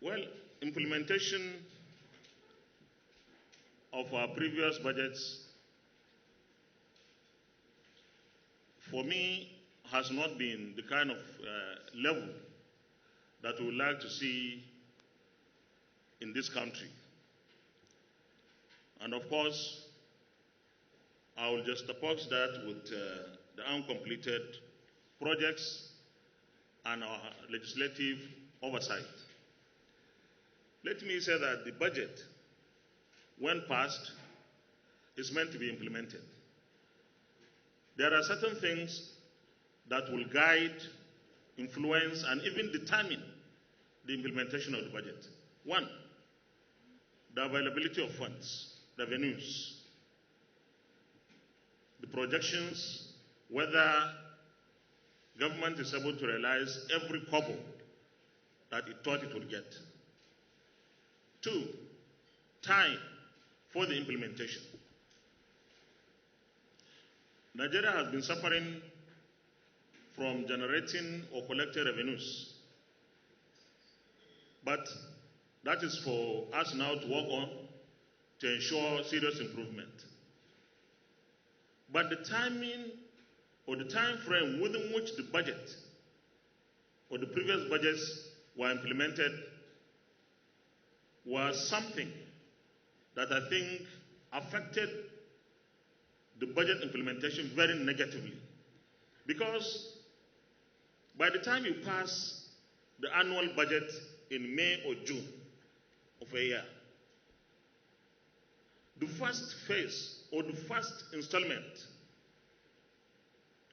Well, implementation of our previous budgets, for me, has not been the kind of level that we would like to see in this country. And of course, I will just oppose that with the uncompleted projects and our legislative oversight. Let me say that the budget, when passed, is meant to be implemented. There are certain things that will guide, influence, and even determine the implementation of the budget. One, the availability of funds, revenues, the projections, whether government is able to realize every kobo that it thought it would get. Two, time for the implementation. Nigeria has been suffering from generating or collecting revenues, but that is for us now to work on to ensure serious improvement. But the timing or the time frame within which the budget or the previous budgets were implemented was something that I think affected the budget implementation very negatively. Because by the time you pass the annual budget in May or June of a year, the first phase or the first installment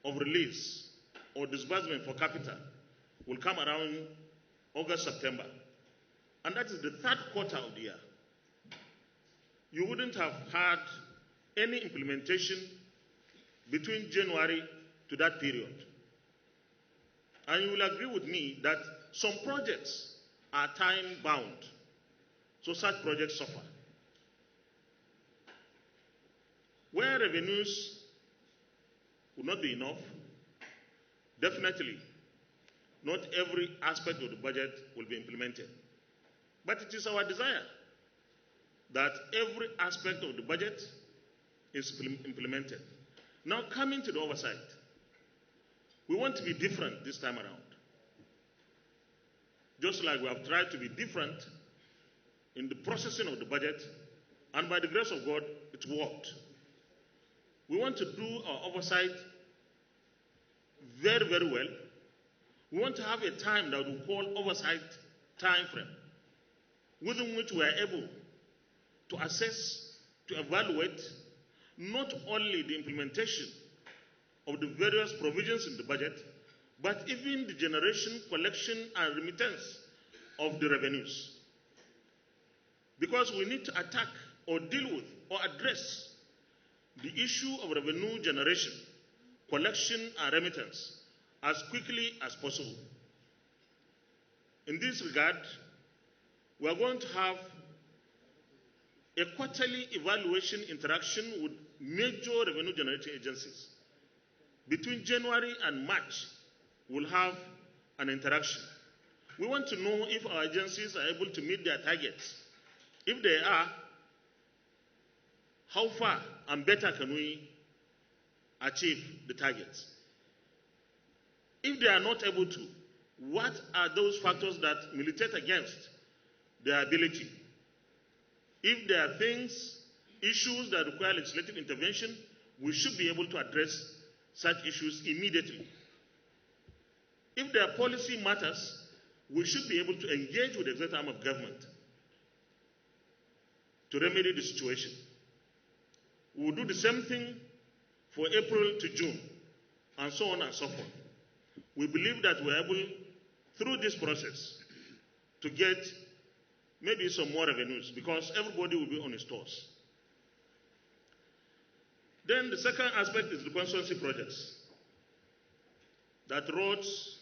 of release or disbursement for capital will come around August, September. And that is the third quarter of the year. You wouldn't have had any implementation between January to that period. And you will agree with me that some projects are time bound. So such projects suffer. Where revenues will not be enough, definitely not every aspect of the budget will be implemented. But it is our desire that every aspect of the budget is implemented. Now, coming to the oversight, we want to be different this time around. Just like we have tried to be different in the processing of the budget, and by the grace of God, it worked. We want to do our oversight very, very well. We want to have a time that we call oversight time frame, within which we are able to assess, to evaluate not only the implementation of the various provisions in the budget, but even the generation, collection, and remittance of the revenues. Because we need to attack or deal with or address the issue of revenue generation, collection, and remittance as quickly as possible. In this regard, we are going to have a quarterly evaluation interaction with major revenue generating agencies. Between January and March, we'll have an interaction. We want to know if our agencies are able to meet their targets. If they are, how far and better can we achieve the targets? If they are not able to, what are those factors that militate against their ability? If there are things, issues that require legislative intervention, we should be able to address such issues immediately. If there are policy matters, we should be able to engage with the executive arm of government to remedy the situation. We will do the same thing for April to June, and so on and so forth. We believe that we're able, through this process, to get maybe some more revenues, because everybody will be on his toes. Then the second aspect is the constituency projects. That roads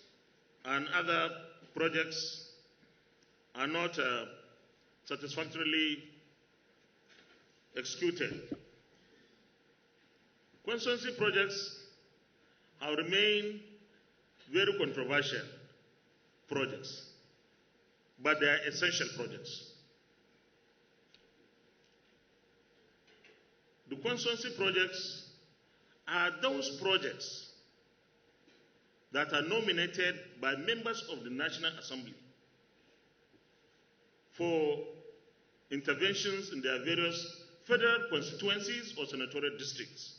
and other projects are not satisfactorily executed. Constituency projects have remained very controversial projects. but they are essential projects. The constituency projects are those projects that are nominated by members of the National Assembly for interventions in their various federal constituencies or senatorial districts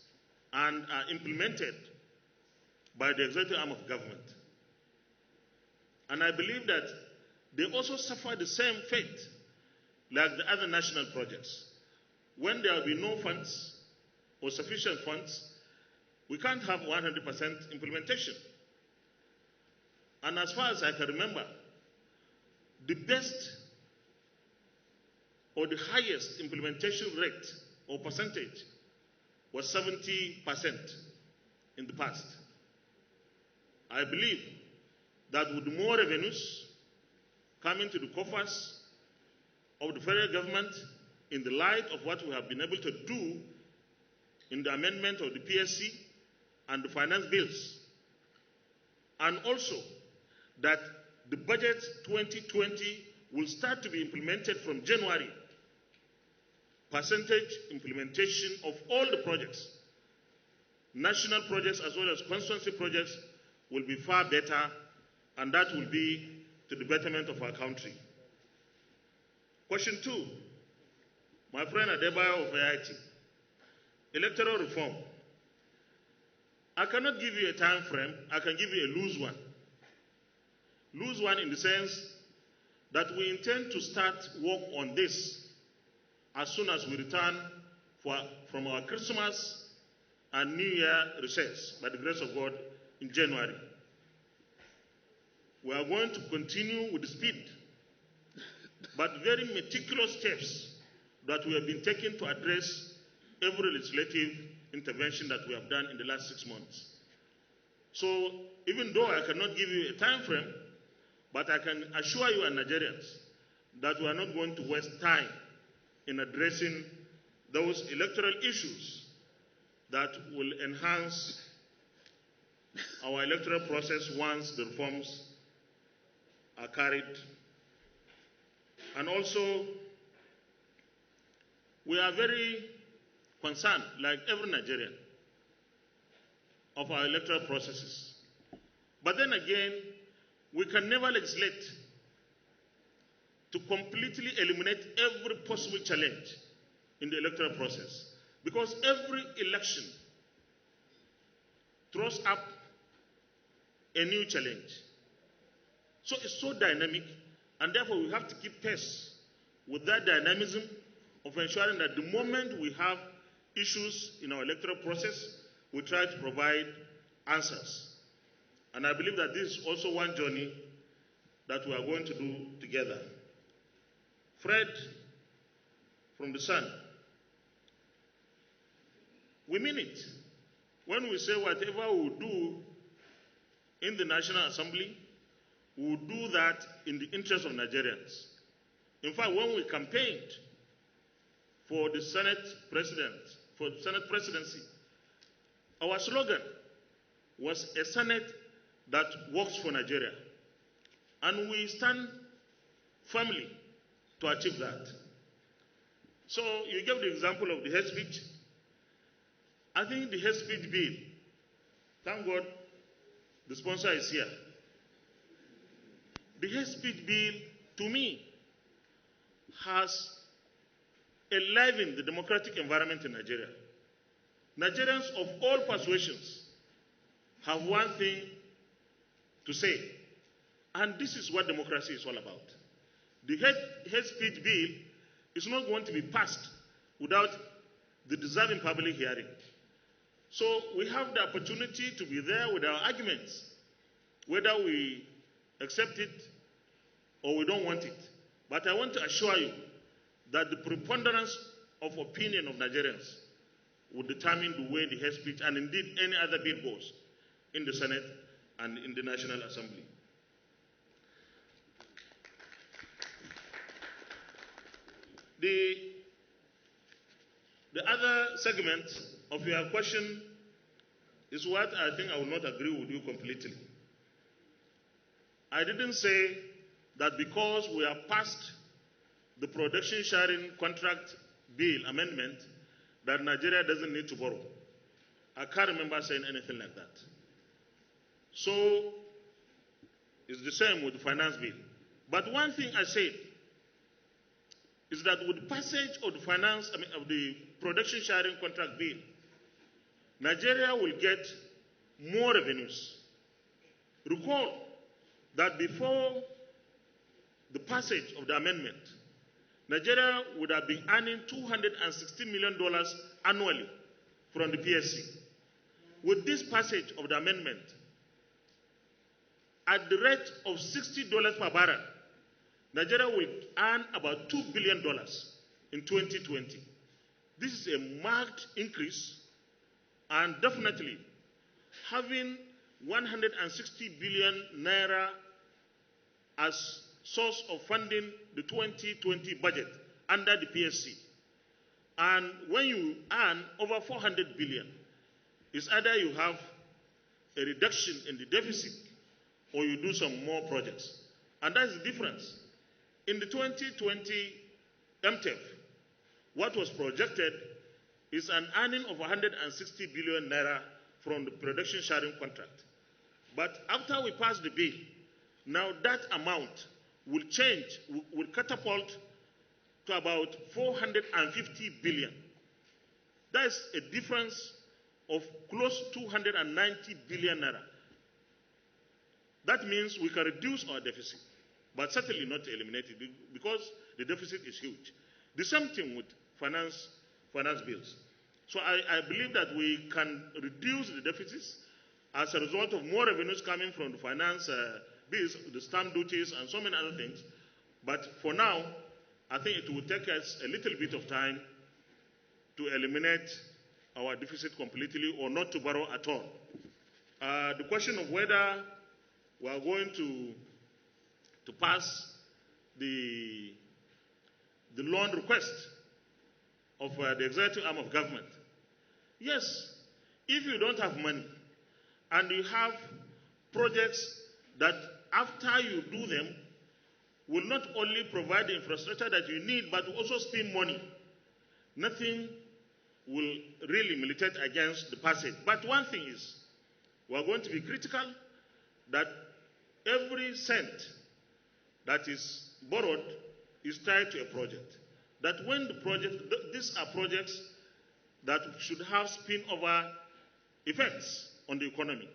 and are implemented by the executive arm of government. And I believe that they also suffer the same fate like the other national projects. When there will be no funds or sufficient funds, we can't have 100% implementation. And as far as I can remember, the best or the highest implementation rate or percentage was 70% in the past. I believe that with more revenues coming to the coffers of the federal government in the light of what we have been able to do in the amendment of the PSC and the finance bills, and also that the budget 2020 will start to be implemented from January, percentage implementation of all the projects, national projects as well as constituency projects, will be far better, and that will be to the betterment of our country. Question 2, my friend Adebayo of AIT, electoral reform. I cannot give you a time frame, I can give you a loose one. Loose one in the sense that we intend to start work on this as soon as we return from our Christmas and New Year recess, by the grace of God, in January. We are going to continue with the speed, but very meticulous steps that we have been taking to address every legislative intervention that we have done in the last 6 months. So even though I cannot give you a time frame, but I can assure you and Nigerians that we are not going to waste time in addressing those electoral issues that will enhance our electoral process once the reforms are carried. And also, we are very concerned, like every Nigerian, of our electoral processes. But then again, we can never legislate to completely eliminate every possible challenge in the electoral process, because every election throws up a new challenge. So it's so dynamic, and therefore we have to keep pace with that dynamism of ensuring that the moment we have issues in our electoral process, we try to provide answers. And I believe that this is also one journey that we are going to do together. Fred from the Sun, we mean it. When we say whatever we do in the National Assembly, we will do that in the interest of Nigerians. In fact, when we campaigned for the Senate presidency, our slogan was a Senate that works for Nigeria. And we stand firmly to achieve that. So you gave the example of the hate speech. I think the hate speech bill, thank God the sponsor is here. The hate speech bill, to me, has enlivened the democratic environment in Nigeria. Nigerians of all persuasions have one thing to say, and this is what democracy is all about. The hate speech bill is not going to be passed without the deserving public hearing. So we have the opportunity to be there with our arguments, whether we accept it or we don't want it. But I want to assure you that the preponderance of opinion of Nigerians will determine the way the hate speech and indeed any other bill goes in the Senate and in the National Assembly. The other segment of your question is what I think I will not agree with you completely. I didn't say that because we have passed the production sharing contract bill amendment, that Nigeria doesn't need to borrow. I can't remember saying anything like that. So it's the same with the finance bill. But one thing I said is that with passage of of the production sharing contract bill, Nigeria will get more revenues. Recall that before the passage of the amendment, Nigeria would have been earning $260 million annually from the PSC. With this passage of the amendment, at the rate of $60 per barrel, Nigeria will earn about $2 billion in 2020. This is a marked increase, and definitely having 160 billion naira as source of funding the 2020 budget under the PSC. And when you earn over 400 billion, it's either you have a reduction in the deficit or you do some more projects. And that's the difference. In the 2020 MTEF, what was projected is an earning of 160 billion naira from the production sharing contract. But after we pass the bill, now that amount will change, will catapult to about 450 billion. That's a difference of close to 290 billion naira. That means we can reduce our deficit, but certainly not eliminate it because the deficit is huge. The same thing with finance bills. So I believe that we can reduce the deficits as a result of more revenues coming from the finance bills, the stamp duties, and so many other things. But for now, I think it will take us a little bit of time to eliminate our deficit completely or not to borrow at all. The question of whether we are going to pass the loan request of the executive arm of government. Yes, if you don't have money and you have projects that after you do them will not only provide the infrastructure that you need but will also spend money, nothing will really militate against the passage. But one thing is, we are going to be critical that every cent that is borrowed is tied to a project. That when the project, these are projects that should have spin-over effects on the economy.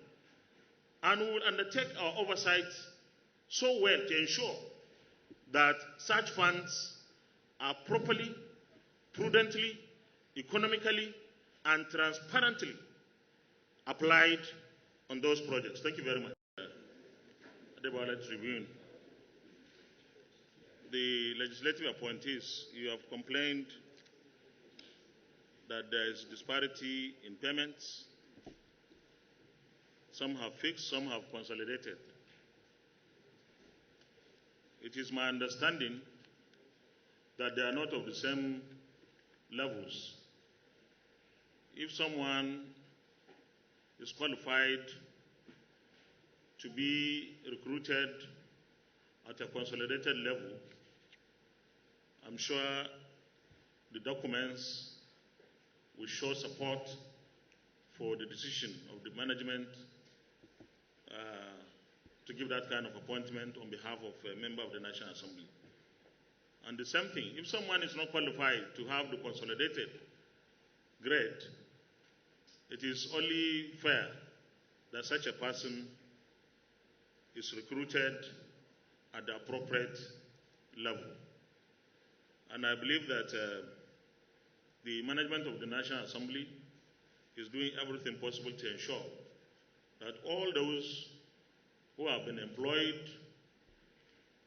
And we will undertake our oversight so well to ensure that such funds are properly, prudently, economically, and transparently applied on those projects. Thank you very much. Adebowale Tribune. The legislative appointees, you have complained that there is disparity in payments. Some have fixed, some have consolidated. It is my understanding that they are not of the same levels. If someone is qualified to be recruited at a consolidated level, I'm sure the documents will show support for the decision of the management to give that kind of appointment on behalf of a member of the National Assembly. And the same thing, if someone is not qualified to have the consolidated grade, it is only fair that such a person is recruited at the appropriate level. And I believe that the management of the National Assembly is doing everything possible to ensure that all those who have been employed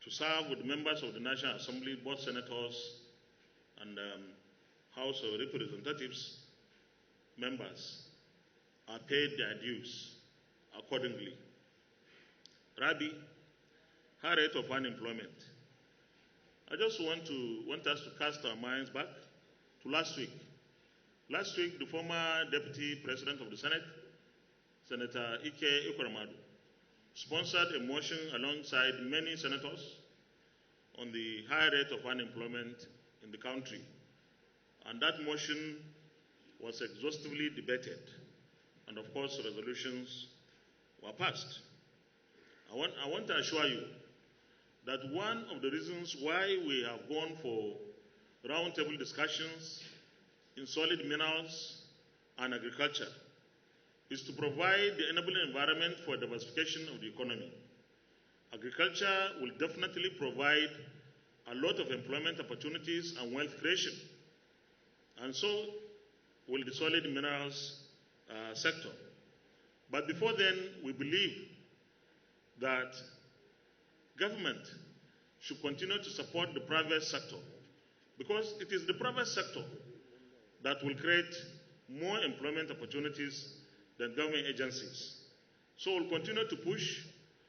to serve with members of the National Assembly, both senators and House of Representatives members, are paid their dues accordingly. Rabi, high rate of unemployment. I just want us to cast our minds back to last week. Last week, the former Deputy President of the Senate, Senator Ike Ekweremadu, sponsored a motion alongside many senators on the high rate of unemployment in the country. And that motion was exhaustively debated. And of course, resolutions were passed. I want to assure you that one of the reasons why we have gone for roundtable discussions in solid minerals and agriculture is to provide the enabling environment for diversification of the economy. Agriculture will definitely provide a lot of employment opportunities and wealth creation. And so will the solid minerals sector. But before then, we believe that government should continue to support the private sector, because it is the private sector that will create more employment opportunities than government agencies. So we'll continue to push,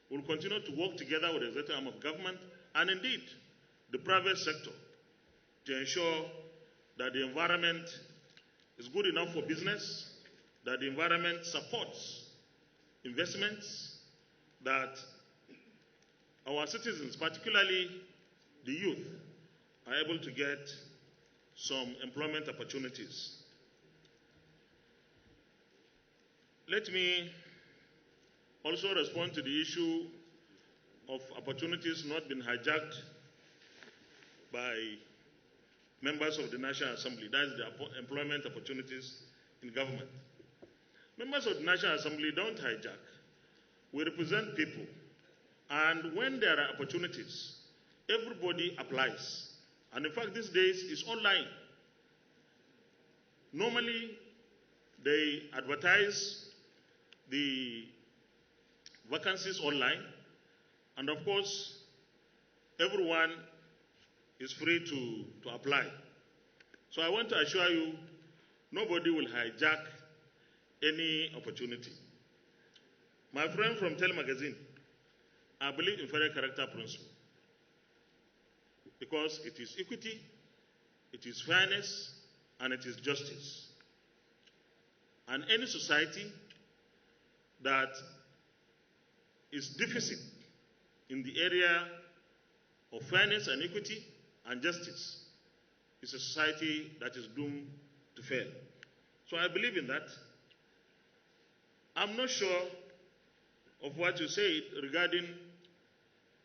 we'll continue to work together with the executive arm of government and indeed the private sector to ensure that the environment is good enough for business, that the environment supports investments, that our citizens, particularly the youth, are able to get some employment opportunities. Let me also respond to the issue of opportunities not being hijacked by members of the National Assembly. That is the employment opportunities in government. Members of the National Assembly don't hijack. We represent people. And when there are opportunities, everybody applies. And in fact, these days, it's online. Normally, they advertise the vacancies online. And of course, everyone is free to apply. So I want to assure you, nobody will hijack any opportunity. My friend from Tel Magazine, I believe in fair character principle, because it is equity, it is fairness, and it is justice. And any society that is deficit in the area of fairness and equity and justice is a society that is doomed to fail. So I believe in that. I'm not sure of what you said regarding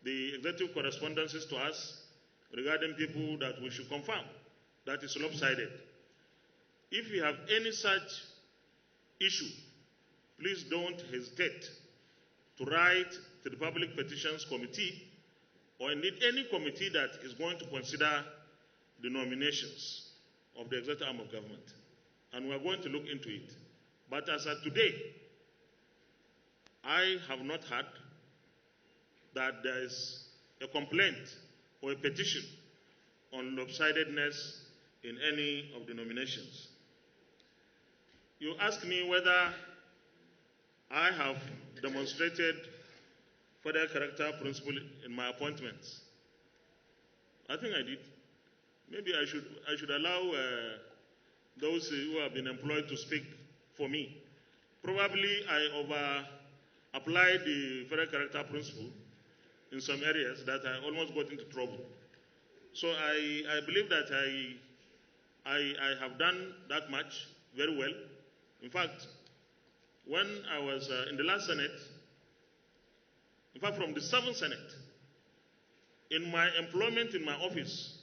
the executive correspondences to us regarding people that we should confirm. That is lopsided. If you have any such issue, please don't hesitate to write to the Public Petitions Committee or indeed any committee that is going to consider the nominations of the executive arm of government. And we are going to look into it. But as of today, I have not heard that there is a complaint or a petition on lopsidedness in any of the nominations. You ask me whether I have demonstrated further character principle in my appointments. I think I did. Maybe I should allow those who have been employed to speak for me. Probably I applied the further character principle in some areas that I almost got into trouble. So I believe that I have done that much very well. In fact, when I was in the last Senate, in fact, from the 7th Senate, in my employment in my office,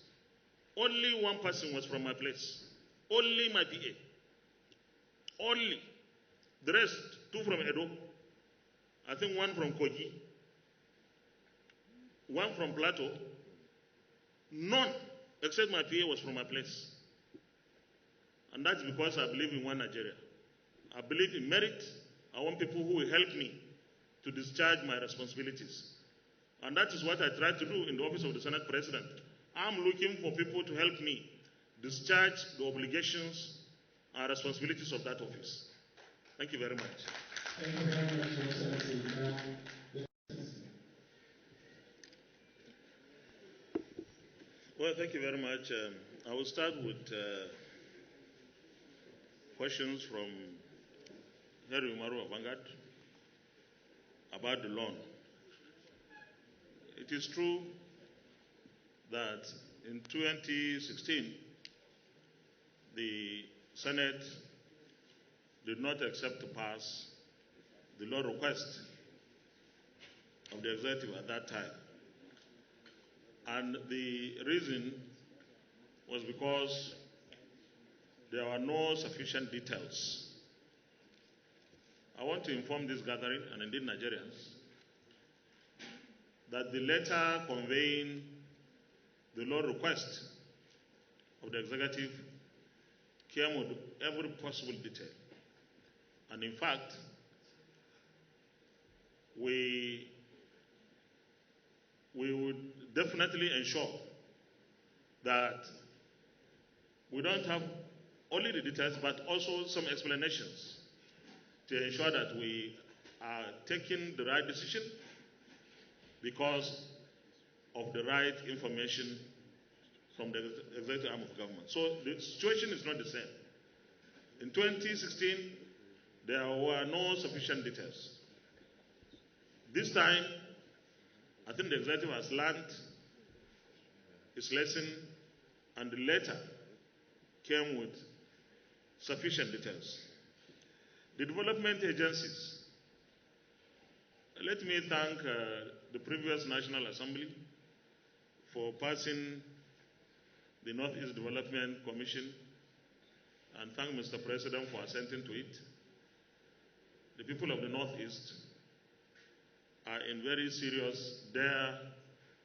only one person was from my place. Only my PA. Only. The rest, 2 from Edo. I think 1 from Kogi. 1 from Plateau. None, except my PA, was from my place. And that's because I believe in one Nigeria. I believe in merit. I want people who will help me to discharge my responsibilities. And that is what I try to do in the office of the Senate President. I'm looking for people to help me discharge the obligations and responsibilities of that office. Thank you very much. Thank you very much, Excellency. Well, thank you very much. I will start with questions from Harry Umaru of Vanguard about the loan. It is true that in 2016, the Senate did not accept to pass the law request of the executive at that time. And the reason was because there were no sufficient details. I want to inform this gathering, and indeed Nigerians, that the letter conveying the law request of the executive came with every possible detail. And in fact, we would definitely ensure that we don't have only the details, but also some explanations to ensure that we are taking the right decision because of the right information from the executive arm of government. So the situation is not the same. In 2016, there were no sufficient details. This time, I think the executive has learned its lesson, and the letter came with sufficient details. The development agencies. Let me thank the previous National Assembly for passing the Northeast Development Commission, and thank Mr. President for assenting to it. The people of the Northeast are in very serious, dire,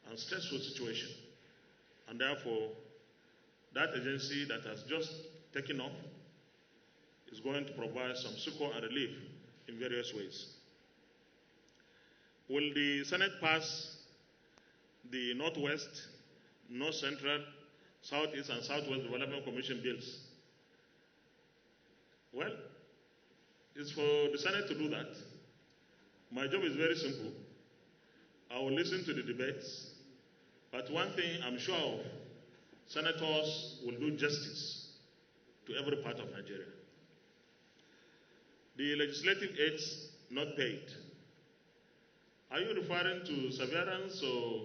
and stressful situation. And therefore, that agency that has just taken off is going to provide some succor and relief in various ways. Will the Senate pass the Northwest, North Central, Southeast, and Southwest Development Commission bills? Well, it's for the Senate to do that. My job is very simple. I will listen to the debates, but one thing I'm sure of, senators will do justice to every part of Nigeria. The legislative aids not paid. Are you referring to severance, or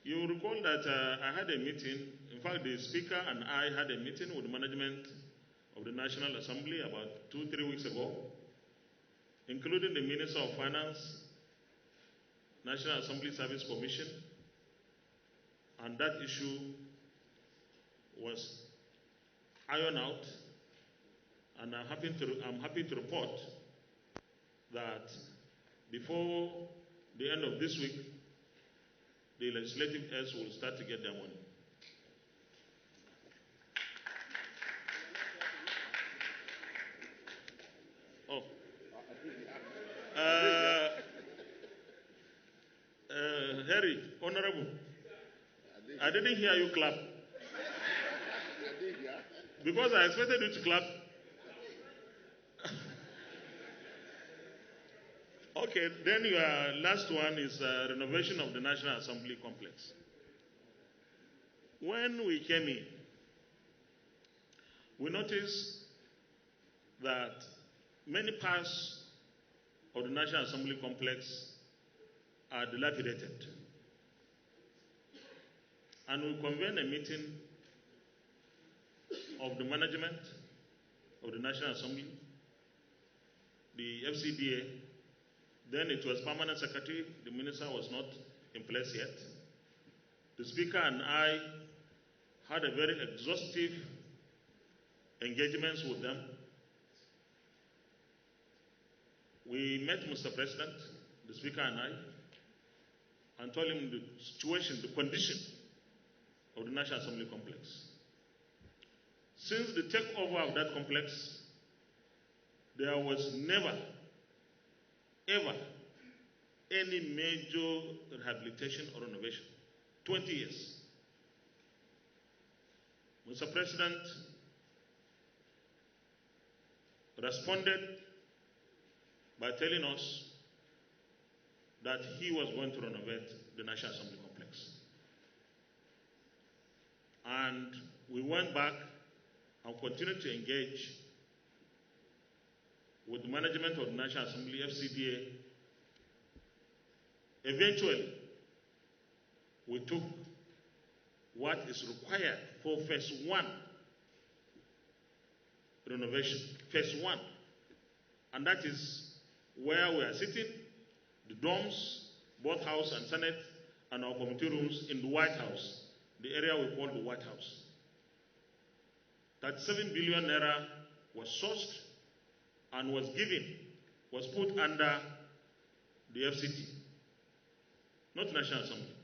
you recall that I had a meeting, in fact the Speaker and I had a meeting with the management of the National Assembly about 2-3 weeks ago, including the Minister of Finance, National Assembly Service Commission, and that issue was ironed out, and I'm happy to report that before the end of this week, the legislative aides will start to get their money. Oh. Harry, Honorable, I didn't hear you clap. Because I expected you to clap. Okay, then your last one is renovation of the National Assembly complex. When we came in, we noticed that many parts of the National Assembly complex are dilapidated. And we convened a meeting of the management of the National Assembly, the FCDA. Then it was permanent secretary. The minister was not in place yet. The Speaker and I had a very exhaustive engagements with them. We met Mr. President, the Speaker and I, and told him the situation, the condition of the National Assembly complex. Since the takeover of that complex, there was never, ever, any major rehabilitation or renovation. 20 years. Mr. President responded by telling us that he was going to renovate the National Assembly complex. And we went back and continued to engage with the management of the National Assembly, FCDA. Eventually, we took what is required for phase 1 renovation. Phase 1. And that is where we are sitting, the domes, both House and Senate, and our committee rooms in the White House, the area we call the White House. That 7 billion naira was sourced and was put under the FCT, not National Assembly.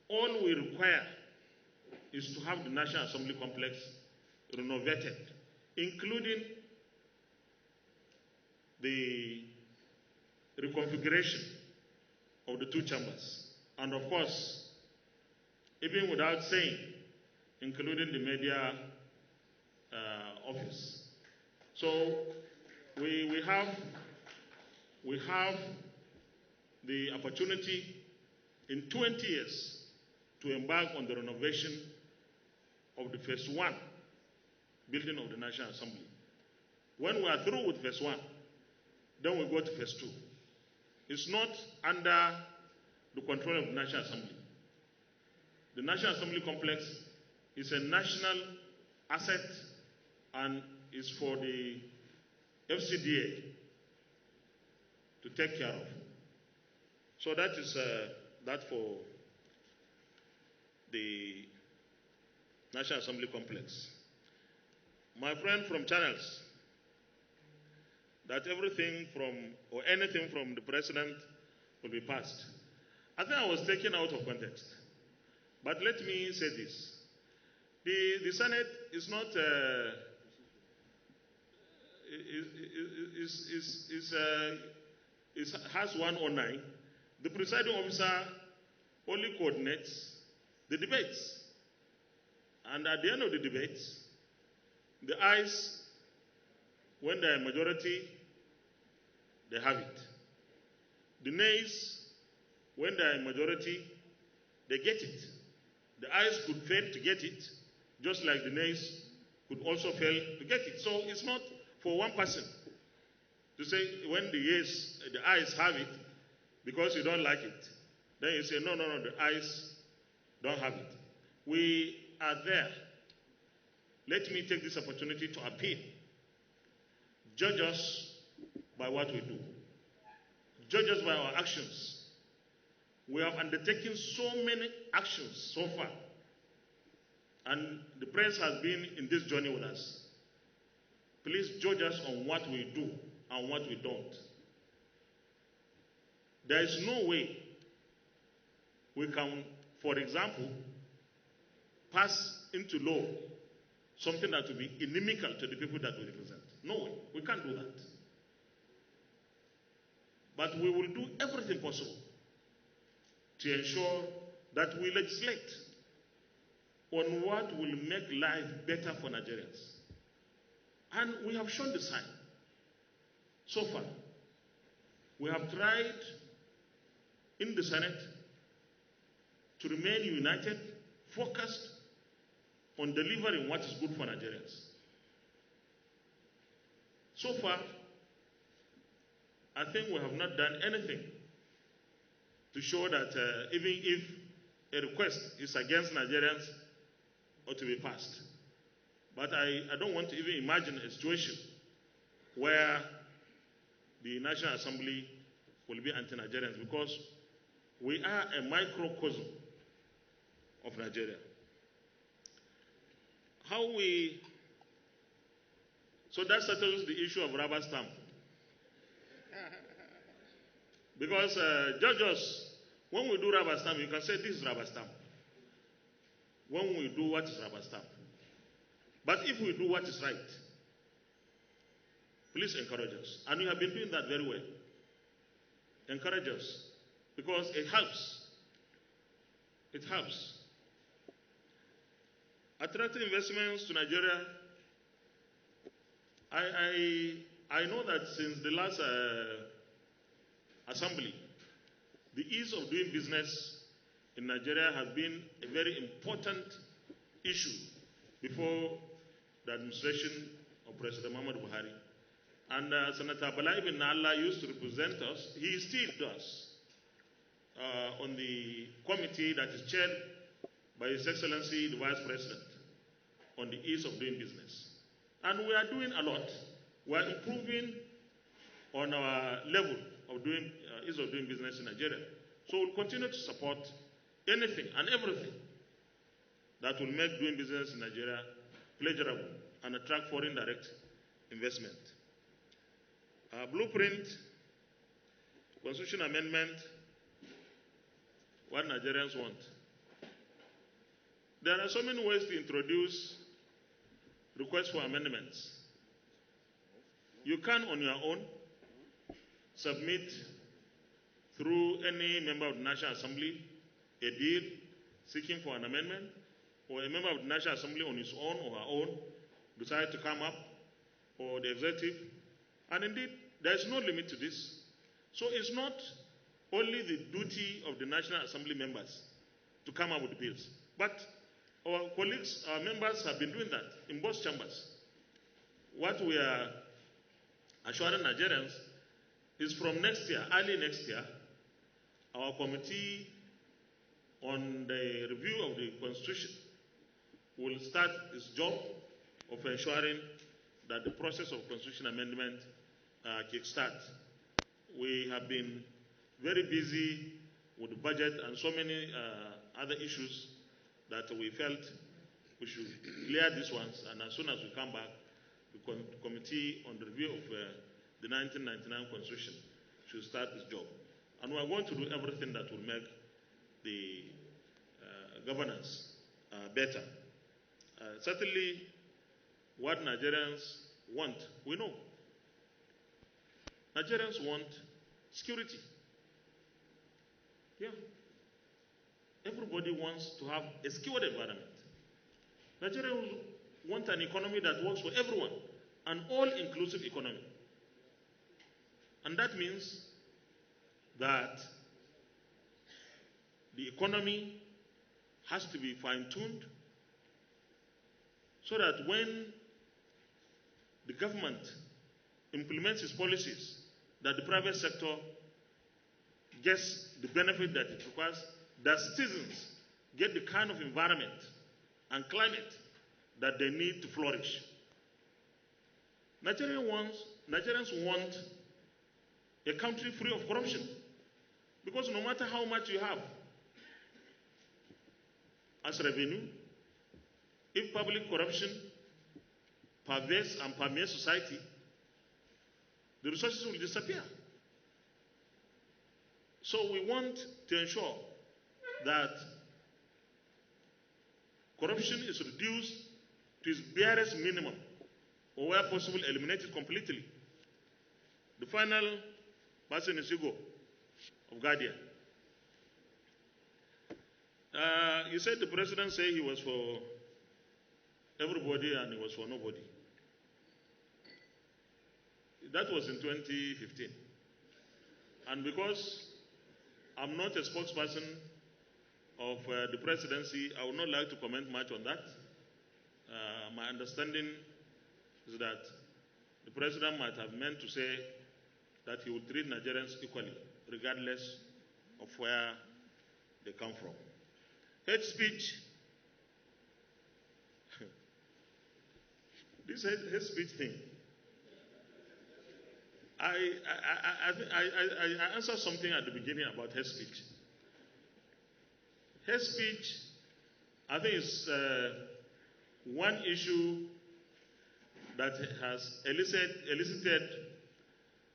All we require is to have the National Assembly complex renovated, including the reconfiguration of the 2 chambers. And of course, even without saying, including the media office. So we have the opportunity in 20 years to embark on the renovation of the phase 1 building of the National Assembly. When we are through with phase 1, then we go to phase 2. It's not under the control of the National Assembly. The National Assembly complex is a national asset and is for the FCDA to take care of. So that is that for the National Assembly complex. My friend from Channels, that everything from, or anything from the president will be passed. I think I was taken out of context. But let me say this. The Senate is not, has 109. The presiding officer only coordinates the debates. And at the end of the debates, the ayes, when they are majority, they have it. The nays, when they are majority, they get it. The ayes could fail to get it, just like the nays could also fail to get it. So it's not for one person to say when the ayes have it, because you don't like it, then you say, no, the ayes don't have it. We are there. Let me take this opportunity to appeal. Judge us by what we do. Judge us by our actions. We have undertaken so many actions so far. And the press has been in this journey with us. Please judge us on what we do and what we don't. There is no way we can, for example, pass into law something that will be inimical to the people that we represent. No way. We can't do that. But we will do everything possible to ensure that we legislate on what will make life better for Nigerians. And we have shown the sign. So far, we have tried in the Senate to remain united, focused on delivering what is good for Nigerians. So far, I think we have not done anything to show that even if a request is against Nigerians, ought to be passed. But I don't want to even imagine a situation where the National Assembly will be anti-Nigerians, because we are a microcosm of Nigeria. So that settles the issue of rubber stamp. Because judges, when we do rubber stamp, you can say this is rubber stamp. When we do what is rubber stamp. But if we do what is right, please encourage us. And you have been doing that very well. Encourage us. Because it helps. It helps. Attracting investments to Nigeria. I know that since the last assembly, the ease of doing business in Nigeria has been a very important issue before the administration of President Muhammadu Buhari. And Senator Bala Ibn Allah used to represent us. He still does. on the committee that is chaired by His Excellency the Vice President on the ease of doing business. And we are doing a lot. We are improving on our level of doing ease of doing business in Nigeria. So we'll continue to support anything and everything that will make doing business in Nigeria pleasurable and attract foreign direct investment. Blueprint, Constitution Amendment, what Nigerians want. There are so many ways to introduce requests for amendments. You can, on your own, submit through any member of the National Assembly a bill seeking for an amendment, or a member of the National Assembly on his own or her own decide to come up, or the executive. And indeed, there is no limit to this. So it's not only the duty of the National Assembly members to come up with bills, but our colleagues, our members have been doing that in both chambers. What we are assuring Nigerians is from next year, early next year, our committee on the review of the Constitution will start its job of ensuring that the process of Constitution amendment kickstart. We have been very busy with the budget and so many other issues that we felt we should clear these ones, and as soon as we come back, the committee on the review of the 1999 Constitution should start its job. And we are going to do everything that will make the governance better. Certainly, what Nigerians want, we know. Nigerians want security. Yeah. Everybody wants to have a secured environment. Nigerians want an economy that works for everyone, an all-inclusive economy. And that means that the economy has to be fine-tuned so that when the government implements its policies, that the private sector gets the benefit that it requires, that citizens get the kind of environment and climate that they need to flourish. Nigerians want a country free of corruption, because no matter how much you have as revenue, if public corruption pervades and permeates society, the resources will disappear. So we want to ensure that corruption is reduced to its barest minimum, or where possible, eliminated completely. The final person is Hugo of Guardian. You said the president said he was for everybody and he was for nobody. That was in 2015. And because I'm not a spokesperson of the presidency, I would not like to comment much on that. My understanding is that the president might have meant to say that he would treat Nigerians equally, regardless of where they come from. Hate speech. This hate speech thing. I answered something at the beginning about hate speech. Hate speech, I think, is one issue that has elicited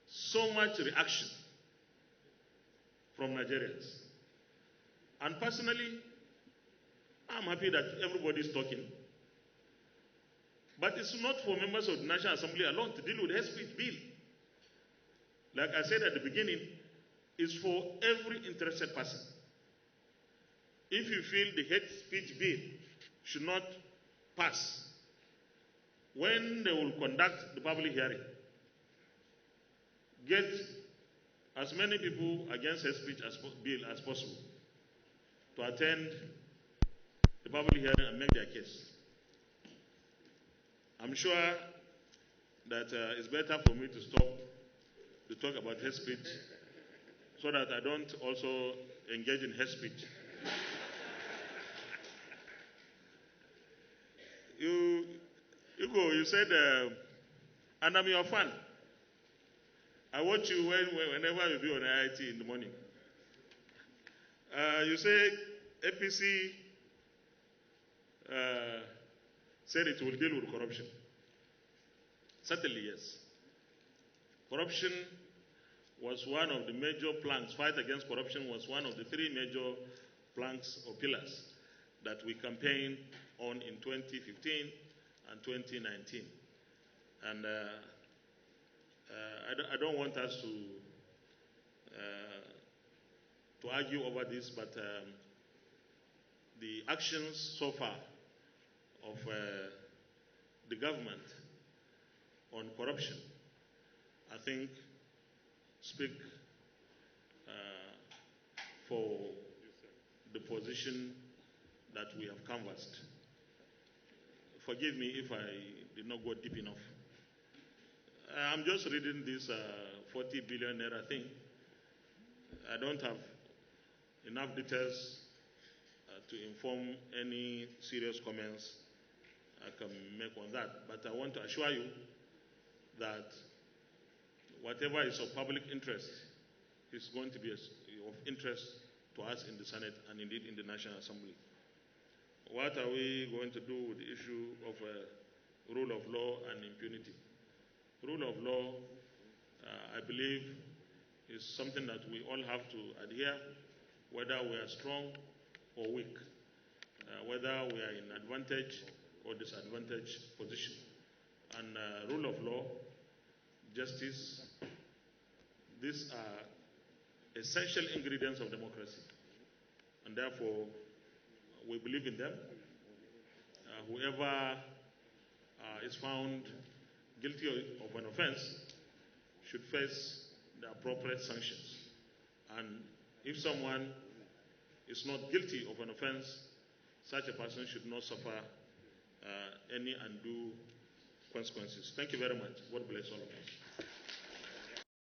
so much reaction from Nigerians. And personally, I'm happy that everybody is talking. But it's not for members of the National Assembly alone to deal with hate speech bill. Like I said at the beginning, it's for every interested person. If you feel the hate speech bill should not pass, when they will conduct the public hearing, get as many people against hate speech bill as possible to attend the public hearing and make their case. I'm sure that it's better for me to stop to talk about hate speech so that I don't also engage in hate speech. You go, you said, and I'm your fan. I watch you whenever you be on IIT in the morning. You say APC said it will deal with corruption. Certainly, yes. Corruption was one of the major planks. Fight against corruption was one of the three major planks or pillars that we campaigned on in 2015 and 2019. And I don't want us to argue over this, but the actions so far of the government on corruption, I think, speak for the position that we have canvassed. Forgive me if I did not go deep enough. I'm just reading this 40 billion naira thing. I don't have enough details to inform any serious comments I can make on that. But I want to assure you that whatever is of public interest is going to be of interest to us in the Senate and indeed in the National Assembly. What are we going to do with the issue of rule of law and impunity? Rule of law, I believe, is something that we all have to adhere, whether we are strong or weak, whether we are in advantage or disadvantaged position. And rule of law, justice, these are essential ingredients of democracy. And therefore, we believe in them. Whoever is found guilty of an offense should face the appropriate sanctions. And if someone is not guilty of an offense, such a person should not suffer any undue consequences. Thank you very much. God bless all of us.